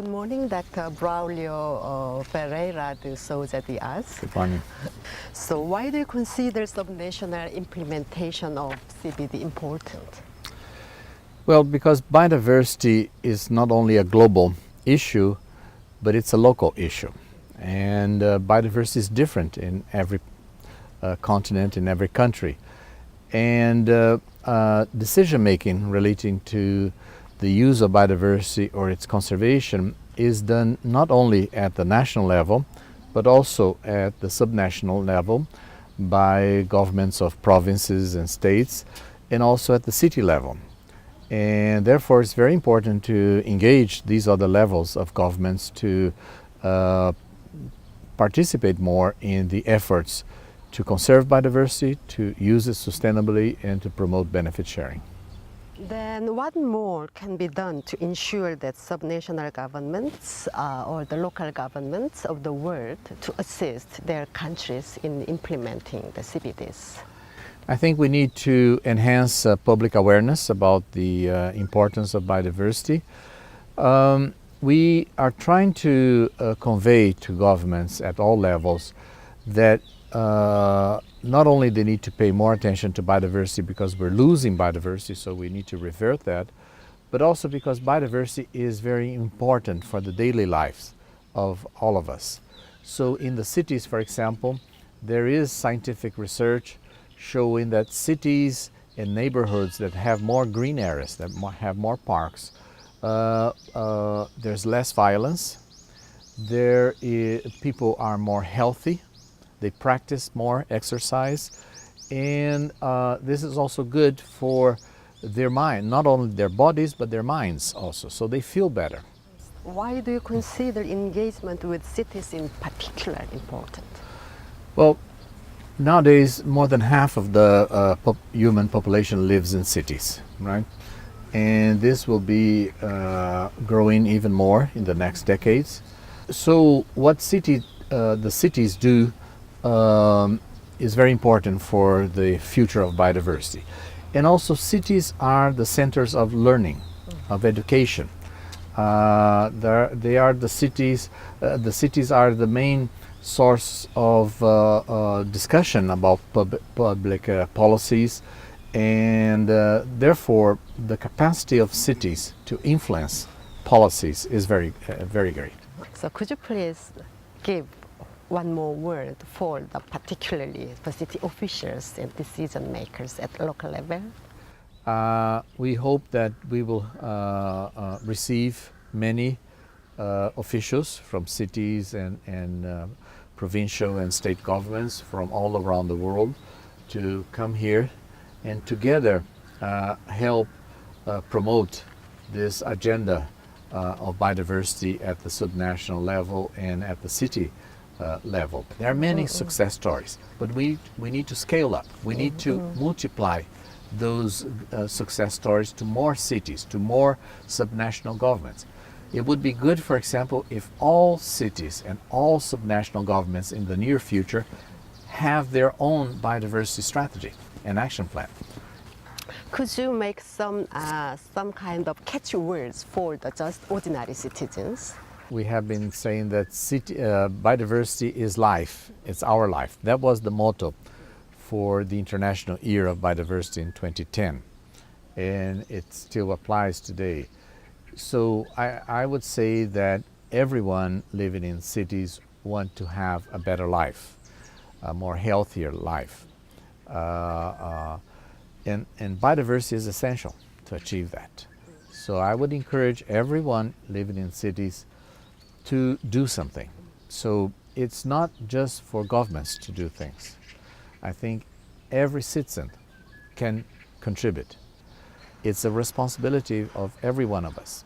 Good morning, Dr. Brauliо Pereira de Souza Diaz. Good morning. So why do you consider subnational implementation of CBD important? Well, because biodiversity is not only a global issue, but it's a local issue. And biodiversity is different in every continent, in every country. And decision making relating to the use of biodiversity or its conservation is done not only at the national level, but also at the subnational level by governments of provinces and states, and also at the city level. And therefore it's very important to engage these other levels of governments to participate more in the efforts to conserve biodiversity, to use it sustainably, and to promote benefit sharing. Then what more can be done to ensure that subnational governments or the local governments of the world to assist their countries in implementing the CBDs? I think we need to enhance public awareness about the importance of biodiversity. We are trying to convey to governments at all levels that not only they need to pay more attention to biodiversity because we're losing biodiversity, so we need to revert that, but also because biodiversity is very important for the daily lives of all of us. So in the cities, for example, there is scientific research showing that cities and neighborhoods that have more green areas, that have more parks, there's less violence, people are more healthy, they practice more exercise, and this is also good for their mind, not only their bodies, but their minds also, so they feel better. Why do you consider engagement with cities in particular important? Well, nowadays more than half of the human population lives in cities, right? And this will be growing even more in the next decades. So what the cities do is very important for the future of biodiversity. And also cities are the centers of learning, of education. They are the cities are the main source of discussion about public policies, and therefore the capacity of cities to influence policies is very great. So could you please give one more word for particularly for city officials and decision makers at local level? We hope that we will receive many officials from cities and provincial and state governments from all around the world to come here and together help promote this agenda of biodiversity at the subnational level and at the city level. There are many success stories, but we need to scale up. We need to multiply those success stories to more cities, to more subnational governments. It would be good, for example, if all cities and all subnational governments in the near future have their own biodiversity strategy and action plan. Could you make some kind of catchy words for the just ordinary citizens? We have been saying that biodiversity is life, it's our life. That was the motto for the International Year of Biodiversity in 2010, and it still applies today. So I would say that everyone living in cities want to have a better life, a more healthier life. And biodiversity is essential to achieve that. So I would encourage everyone living in cities to do something. So it's not just for governments to do things. I think every citizen can contribute. It's a responsibility of every one of us.